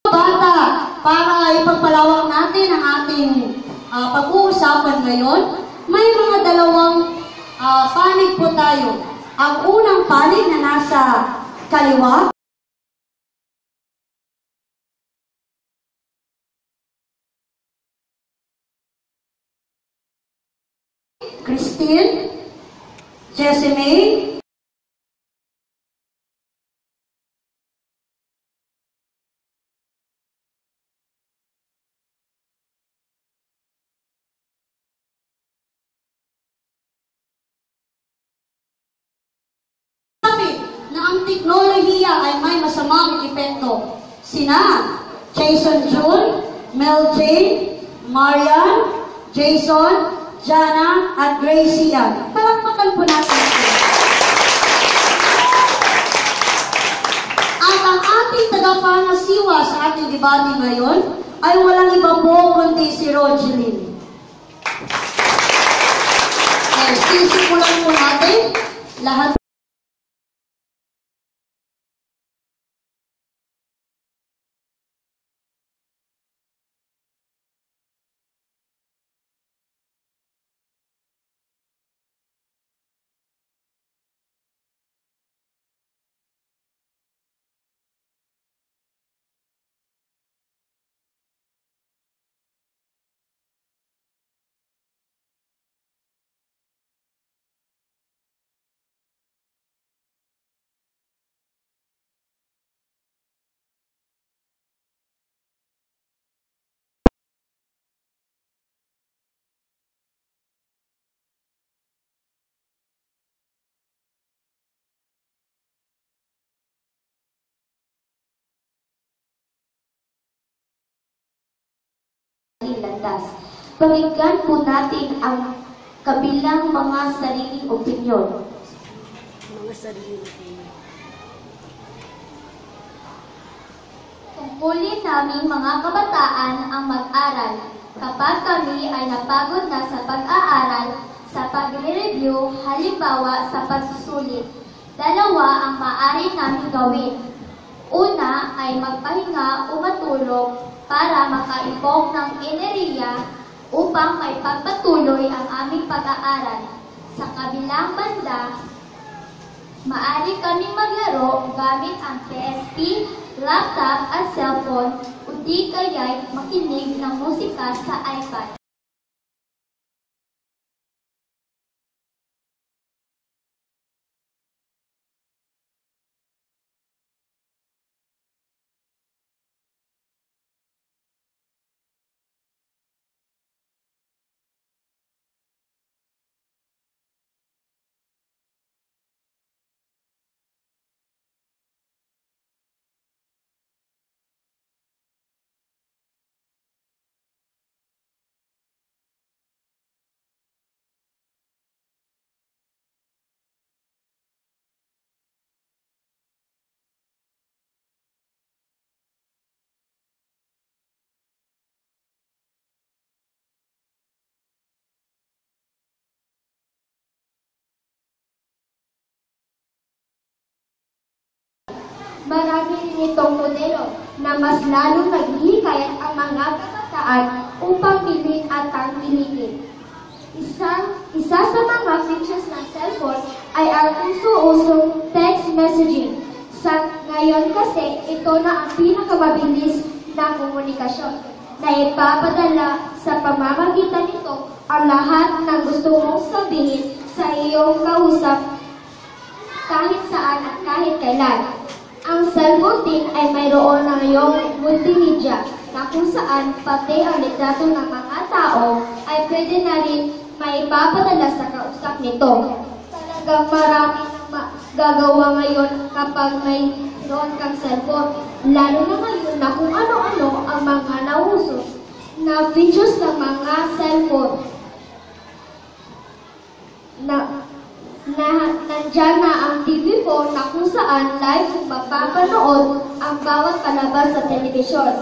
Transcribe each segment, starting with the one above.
Mga bata, para ipagpalawak natin ang ating pag-uusapan ngayon, may mga dalawang panig po tayo. Ang unang panig na nasa kaliwa, Christine, Jessie, na ang teknolohiya ay may masamang epekto. Sina Jason June, Mel Jane, Marian, Jason, Jana, at Gracie Ann. Palakpakan po natin ito. At ang ating tagapangasiwa sa ating debate ngayon ay walang iba po kundi si Rogeline. Sisimulan po natin lahat. Landas. Pakinggan po natin ang kabilang mga sariling opinyon. Tungkulin namin mga kabataan ang mag-aral. Kapag kami ay napagod na sa pag-aaral, sa pagre-review, halimbawa sa pagsusulit, dalawa ang maaari namin gawin. Una ay magpahinga o matulog para makaipong ng enerhiya upang maipagpatuloy ang aming pag-aaral. Sa kabilang banda, maaari kaming maglaro gamit ang PSP, laptop at cellphone o di kaya'y makinig ng musika sa iPad. Marami rin itong modelo na mas lalong naghihikayat ang mga kabataan upang bilhin at tangkilikin. Isa sa mga features ng cellphone ay ang uso-usong text messaging. Sa ngayon kasi, ito na ang pinakamabilis na komunikasyon na ipapadala sa pamamagitan nito ang lahat ng gusto mong sabihin sa iyong kausap kahit saan at kahit kailan. Ang cellphone din ay mayroon ng iyong multimedia na kung saan pati ang litrato ng mga tao ay pwede na rin maipapadala sa kausap nito. Talagang marami na gagawa ngayon kapag mayroon kang cellphone. Lalo na ngayon na kung ano-ano ang mga nauso na features ng mga cellphone. Nandyan na ang TV phone na kung saan live mapapanood ang bawat palabas sa telebisyon.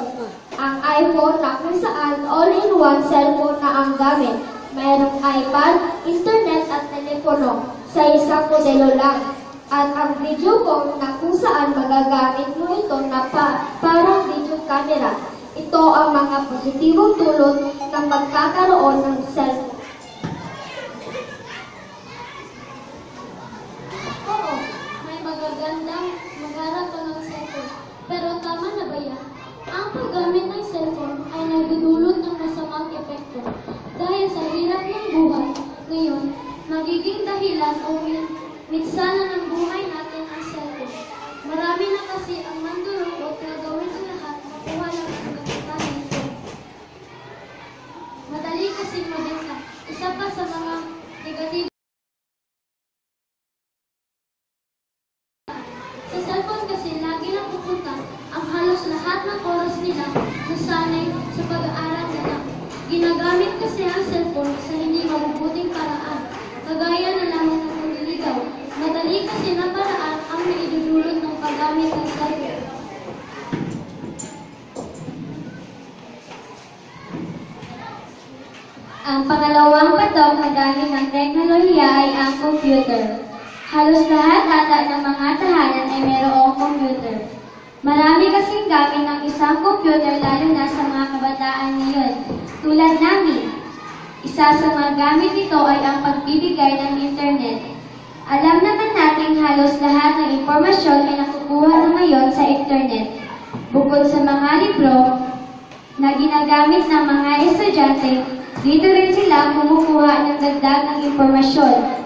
Ang iPhone na kung saan all-in-one cellphone na ang gamit. Mayroong iPad, internet at telepono sa isang modelo lang. At ang video phone na kung saan magagamit mo ito na parang video camera. Ito ang mga positibong dulot ng magkakaroon ng cellphone. Oo, may magagandang magharap ka ng cellphone. Pero tama na ba yan? Ang paggamit ng cellphone ay nagdudulot ng masamang epekto. Dahil sa hirap ng buhay, ngayon, magiging dahilan o minsana ng buhay natin ang cellphone. Marami na kasi ang mandurot na gawin ang lahat makuha lang ang kapitan nito. Madali kasing mabenta. Isa pa sa mga negatibo sa cellphone kasi lagi na pupunta ang halos lahat ng oras nila na sanay sa pag-aaral nila. Ginagamit kasi ang cellphone sa hindi mabubuting paraan, kagaya na lamang ng pagliligaw. Madali kasi na paraan ang naidudulot ng paggamit ng cellphone. Ang pangalawang patok na gamit ng teknolohiya ay ang computer. Halos lahat ata ng mga tahanan ay mayroong computer. Marami kasing gamit ng isang computer lalo na sa mga kabataan ngayon, tulad namin. Isa sa mga gamit nito ay ang pagbibigay ng internet. Alam naman natin halos lahat ng impormasyon ay nakukuha na ngayon sa internet. Bukod sa mga libro na ginagamit ng mga estudyante, dito rin sila kumukuha ng dagdag ng impormasyon.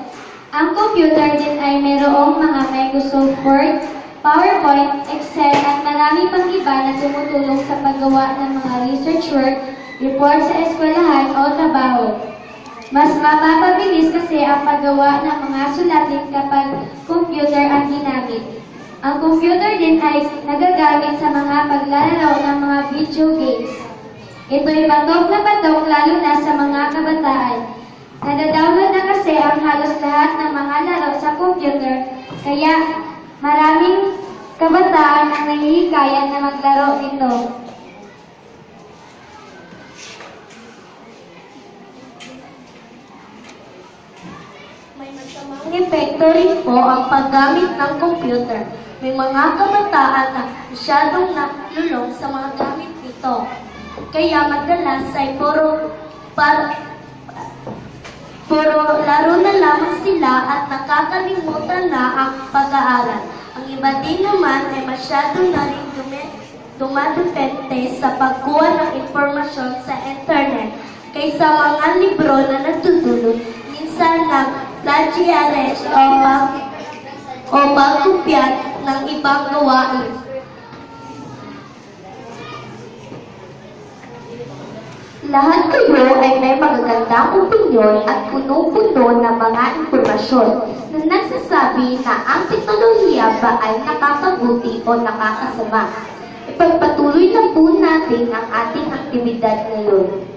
Ang computer din ay mayroong mga Microsoft Word, PowerPoint, Excel at marami pang iba na tumutulong sa paggawa ng mga research work, report sa eskwelahan o trabaho. Mas mapapabilis kasi ang paggawa ng mga sulatin kapag computer ang ginamit. Ang computer din ay nagagamit sa mga paglalaro ng mga video games. Ito'y batok na batok lalo na sa mga kabataan. Nadadownload na kasi ang halos lahat ng mga laro sa computer, kaya maraming kabataan ang nahihikayan na maglaro nito. May masamang epekto rin po ang paggamit ng computer. May mga kabataan na masyadong nalulong sa mga gamit nito. Kaya madalas ay puro laro na lamang sila at nakakalimutan na ang pag-aaral. Ang iba din naman ay masyado na rin dumadepende sa pagkuha ng impormasyon sa internet kaysa mga libro na natutulog. Minsan lang plagiaries o pagkopyat ng ibang gawain. Lahat kayo ay may magagandang opinyon at puno-puno ng mga impormasyon na nagsasabi na ang teknolohiya ba ay nakakabuti o nakakasama. Ipagpatuloy na po natin ang ating aktibidad ngayon.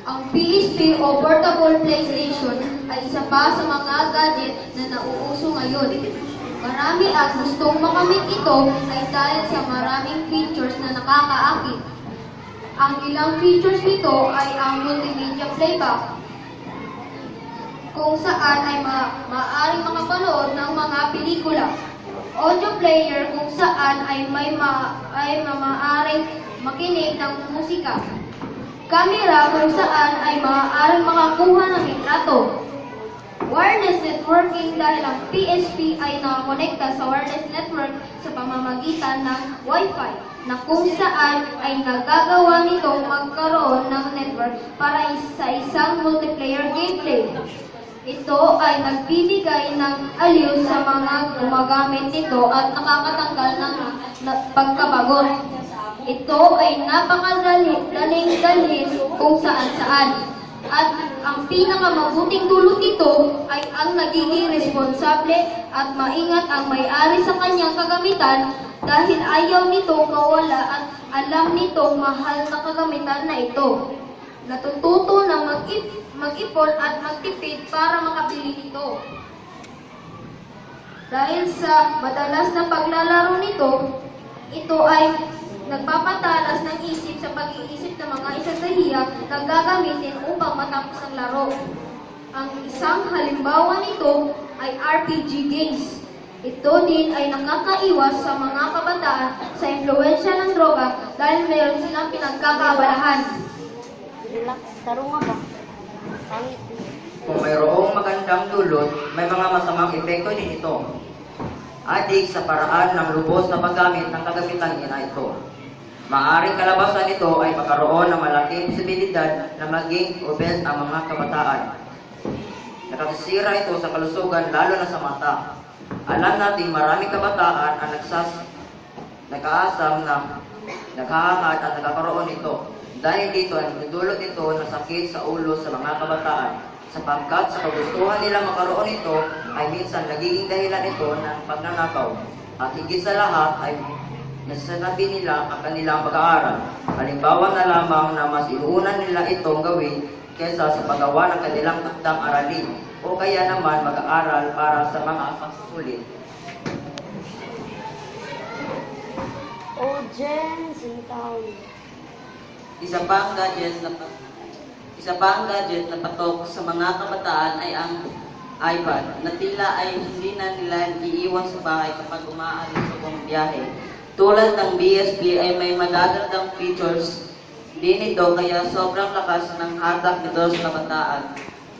Ang PSP o Portable PlayStation ay isa pa sa mga gadget na nauuso ngayon. Marami at gustong makamit ito ay dahil sa maraming features na nakakaakit. Ang ilang features nito ay ang multimedia playback, kung saan ay maaaring makapanood ng mga pelikula. Audio player kung saan ay maaaring makinig ng musika. Kamera kung saan ay maaaring makakuha ng litrato. Wireless networking dahil ang PSP ay nakakonekta sa wireless network sa pamamagitan ng Wi-Fi na kung saan ay nagagawa nitong magkaroon ng network para sa isang multiplayer gameplay. Ito ay nagbibigay ng aliw sa mga gumagamit nito at nakakatanggal ng pagkabagot. Ito ay napakadaling dalhin kung saan-saan. At ang pinakamabuting dulot nito ay ang nagiging responsable at maingat ang may-ari sa kanyang kagamitan dahil ayaw nitong mawala at alam nitong mahal na kagamitan na ito. Natututo na mag-ipon at magtipid para makabili nito. Dahil sa madalas na paglalaro nito, ito ay nagpapatalas ng isip sa pag-iisip ng mga estratehiya na gagamitin upang matapos ang laro. Ang isang halimbawa nito ay RPG games. Ito din ay nakakaiwas sa mga kabataan sa impluwensya ng droga dahil mayroon silang pinagkakaabalahan. Kung mayroong magandang dulot, may mga masamang epekto din ito. Adik sa paraan ng lubos na paggamit ng kagamitan na ito. Maaaring kalabasan nito ay magkaroon ng malaking posibilidad na maging obes ang mga kabataan. Nakasisira ito sa kalusugan lalo na sa mata. Alam natin maraming kabataan ang nag-aasam na naghahangad at nagkakaroon nito. Dahil dito ay nagdulot ito ng sakit sa ulo sa mga kabataan. Sapagkat sa kagustuhan nila makaroon ito ay minsan nagiging dahilan ito ng pagnanakaw. At higit sa lahat ay nasasabi nila ang kanilang pag-aaral. Halimbawa na lamang na mas inuunan nila itong gawin kaysa sa paggawa ng kanilang takdang aralin o kaya naman mag-aaral para sa mga pagsusulit. Isa pang gadget na patok sa mga kabataan ay ang iPad na tila ay hindi na nila iiwan sa bahay kapag umaalis o bumibiyahe. Tulad ng BSP ay may magagandang features din ito kaya sobrang lakas ng hatak nito sa kabataan.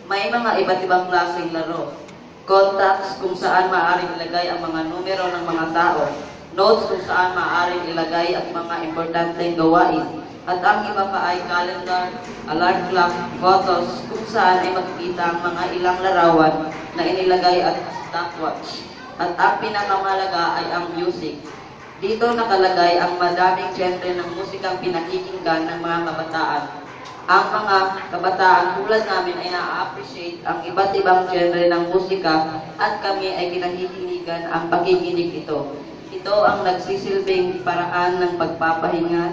May mga iba't ibang klaseng laro. Contacts kung saan maaaring ilagay ang mga numero ng mga tao. Notes kung saan maaaring ilagay ang mga importanteng gawain. At ang iba pa ay calendar, alarm clock, photos, kung saan ay makikita ang mga ilang larawan na inilagay at stopwatch. At ang pinakamalaga ay ang music. Dito nakalagay ang madaming genre ng musikang pinakikinggan ng mga kabataan. Ang mga kabataan tulad namin ay na-appreciate ang iba't ibang genre ng musika at kami ay kinahihiligan ang pakikinig ito. Ito ang nagsisilbing paraan ng pagpapahinga,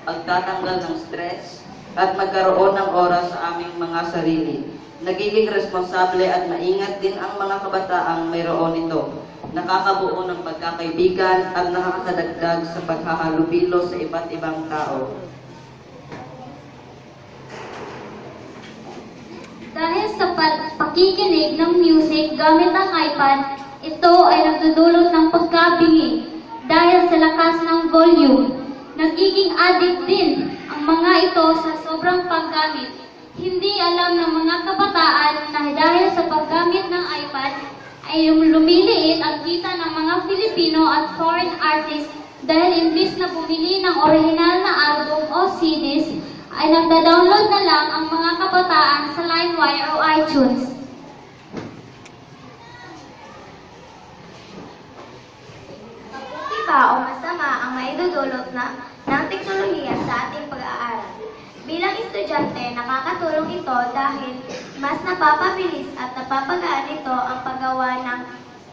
pagtatanggal ng stress, at magkaroon ng oras sa aming mga sarili. Nagiging responsable at maingat din ang mga kabataang mayroon nito. Nakakabuo ng pagkakaibigan at nakakadagdag sa paghahalubilo sa iba't ibang tao. Dahil sa pakikinig ng music gamit ang iPad, ito ay nagdudulot ng pagkabingi dahil sa lakas ng volume. Nagiging addict din ang mga ito sa sobrang paggamit. Hindi alam ng mga kabataan na dahil sa paggamit ng iPad ay lumiliit ang kita ng mga Filipino at foreign artists dahil imbis na bumili ng original na album o CDs, ay nagda-download na lang ang mga kabataan sa LimeWire o iTunes. Mabuti ba o masama ang maidudulot ng teknolohiya sa ating pag-aaral? Bilang estudyante, nakakatulong ito dahil mas napapabilis at napapagaan ito ang paggawa ng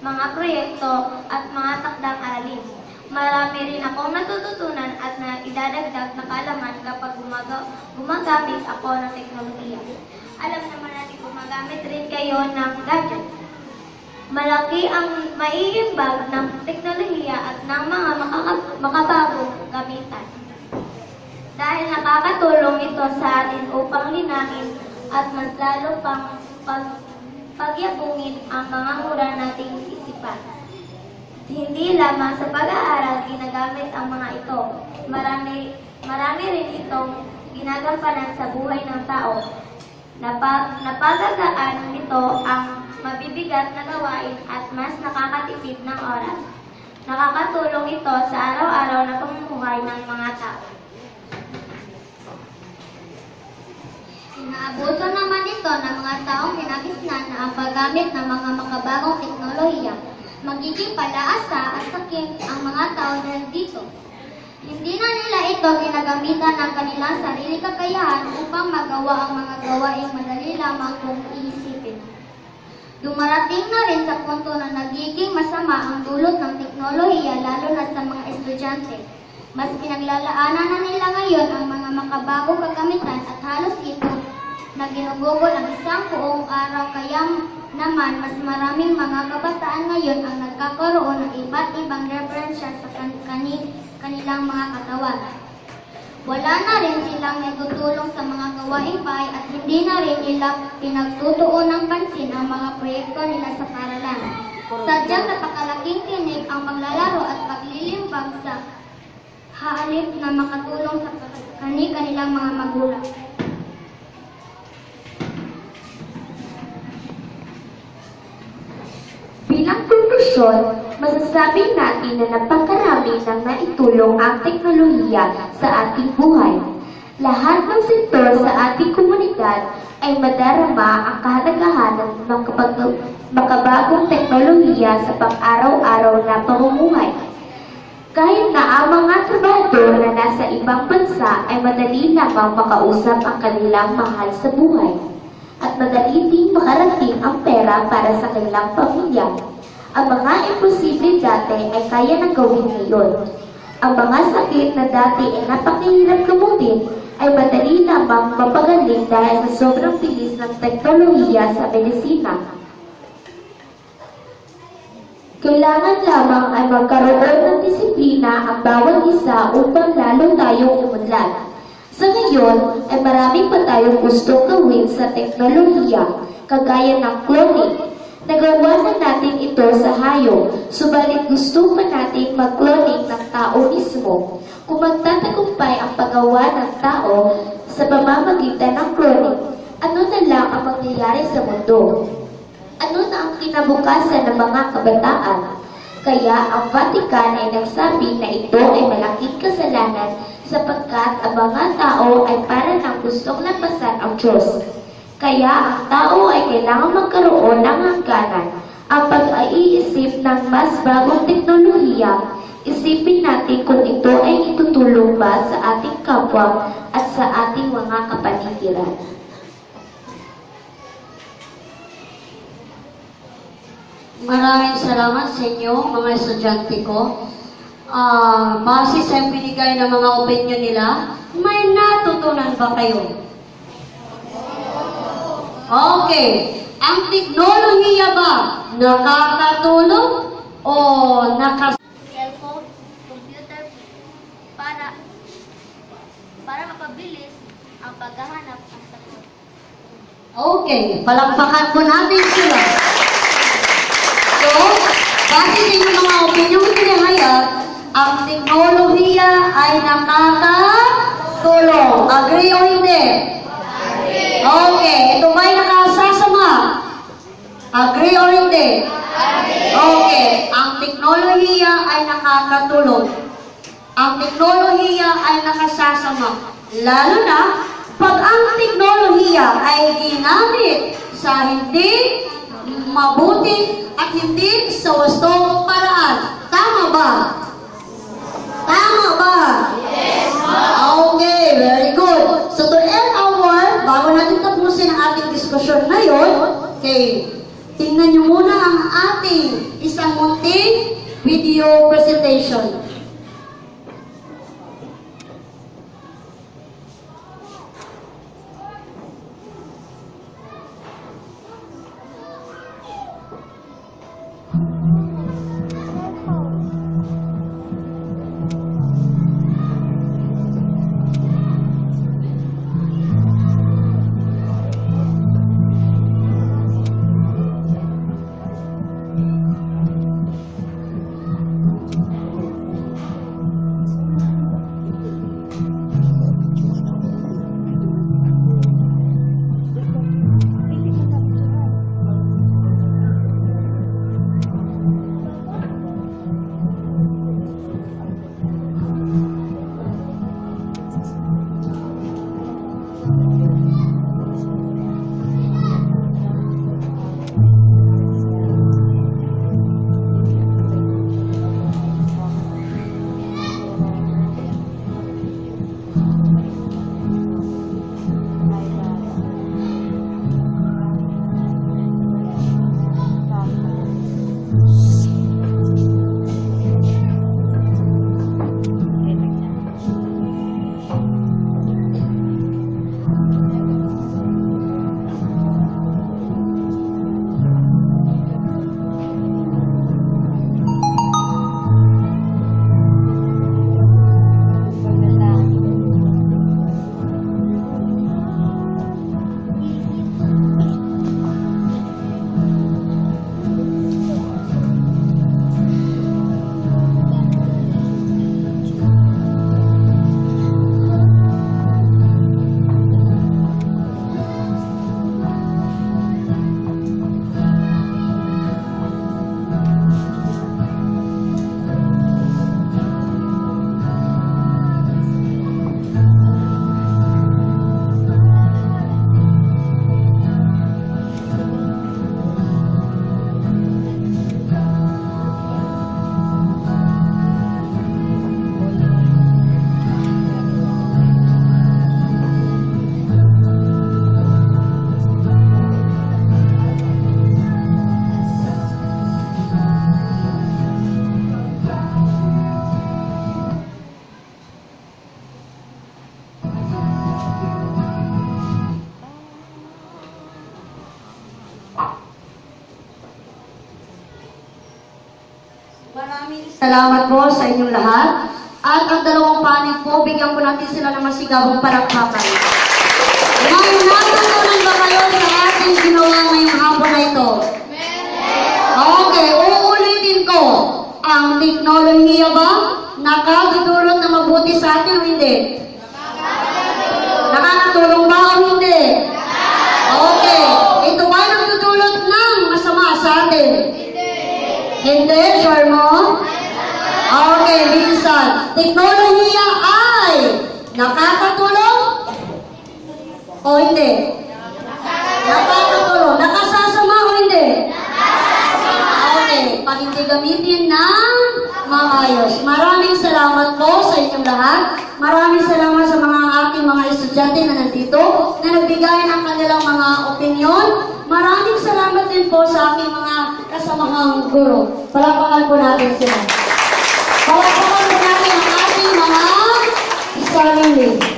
mga proyekto at mga takdang aralin. Marami rin akong natututunan at idadagdag na kaalaman kapag gumagamit ako ng teknolohiya. Alam naman natin gumagamit rin kayo ng gadget. Malaki ang maiimbag ng teknolohiya at ng mga makabagong gamitan. Dahil nakakatulong ito sa atin upang linangin at mas lalo pang pagyabungin ang mga mura nating isipan. Hindi lamang sa pag-aaral ginagamit ang mga ito. Marami rin itong ginagampanan sa buhay ng tao. Napagagaan nito ang mabibigat na gawain at mas nakakatipid ng oras. Nakakatulong ito sa araw-araw na pamumuhay ng mga tao. Inaabuso naman ito ng mga taong kinagisnan na ang paggamit ng mga makabagong teknolohiya. Magiging palaasa at sakit ang mga tao dahil dito. Hindi na nila ito ginagamitan ng kanilang sarili kakayahan upang magawa ang mga gawaing madali lamang kung iisipin. Dumarating na rin sa punto na nagiging masama ang dulot ng teknolohiya lalo na sa mga estudyante. Mas pinaglalaanan na nila ngayon ang mga makabagong kagamitan at halos ito na ginugugol ang isang buong araw kaya naman mas maraming mga kabataan ngayon ang nagkakaroon ng iba't ibang referensya sa kanilang mga katawan. Wala na rin silang natutulong sa mga gawaing bahay at hindi na rin nila pinagtutuon ng pansin ang mga proyekto nila sa paaralan. Sadyang napakalaking tinig ang paglalaro at paglilimbag sa halip na makatulong sa kanilang mga magulang. Bilang konklusyon, masasabi natin na napakarami ng naitulong ang teknolohiya sa ating buhay. Lahat ng sektor sa ating komunidad ay madarama ang kahalagahan ng makabagong teknolohiya sa pang-araw-araw na pamumuhay. Kahit na ang mga trabahador na nasa ibang bansa ay madali lamang makausap ang kanilang mahal sa buhay at madali din makarating ang pera para sa kanilang pamilya. Ang mga imposible dati ay kaya nang gawin ngayon. Ang mga sakit na dati ay napakahirap gamutin ay madali lamang mapagaling dahil sa sobrang bilis ng teknolohiya sa medisina. Kailangan lamang ay magkaroon ng disiplina ang bawat isa upang lalo tayong umunlad. Sa ngayon, ay marami pa tayong gustong gawin sa teknolohiya, kagaya ng cloning. Nagawa na natin ito sa hayop, subalit gusto pa natin mag-cloning ng tao mismo. Kung magtatagumpay ang paggawa ng tao sa pamamagitan ng cloning, ano na lang ang mangyayari sa mundo? Ano na ang kinabukasan ng mga kabataan? Kaya ang Vatican ay nagsabi na ito ay malaking kasalanan sapagkat ang mga tao ay para nang gustong lampasan ang Diyos. Kaya ang tao ay kailangan magkaroon ng hangganan. Ang pag-iisip ng mas bagong teknolohiya, isipin natin kung ito ay itutulong ba sa ating kapwa at sa ating mga kapaligiran. Maraming salamat sa inyo, mga estudyante ko. Base sa binigay ng mga opinion nila, may natutunan ba kayo? Okay. Ang teknolohiya ba nakakatulong o Cellphone, computer, para mapabilis ang paghahanap ng sagot. Okay, palakpakan po natin sila. So, base sa inyong mga opinion nila, ang teknolohiya ay nakakatulong. Agree o hindi? Agree. Okay, ito ba'y nakasasama? Agree o hindi? Agree. Okay, ang teknolohiya ay nakakatulong. Ang teknolohiya ay nakasasama. Lalo na, pag ang teknolohiya ay ginamit sa hindi mabuti at hindi sa wastong paraan. Tama ba? Tama ba? Yes, ma'am. Okay, very good. So to end our, bago natin tapusin ang ating diskusyon ngayon, okay, tingnan nyo muna ang ating isang munting video presentation. Salamat po sa inyong lahat. At ang dalawang panig po, bigyan po natin sila ng masigabong palakpakan. May natutunan ba kayo sa ating ginawa ngayong hapon na ito? Okay, uulitin ko. Ang teknolohiya ba nakadudulot na mabuti sa atin o hindi? Nakakatulong ba o hindi? Okay, ito ba nagdudulot ng masama sa atin? Hindi, sure mo? Okay, bilisan. Teknolohiya ay nakakatulong o hindi? Nakakatulong. Nakasasama o hindi? Okay, pag hindi gamitin ng maayos. Maraming salamat po sa inyong lahat. Maraming salamat sa mga aking mga estudyante na nandito, na nagbigay ng kanilang mga opinion. Maraming salamat din po sa aking mga kasamahang guro. Palakpakan po natin sila. Palakpakan po natin ang ating mga sarili.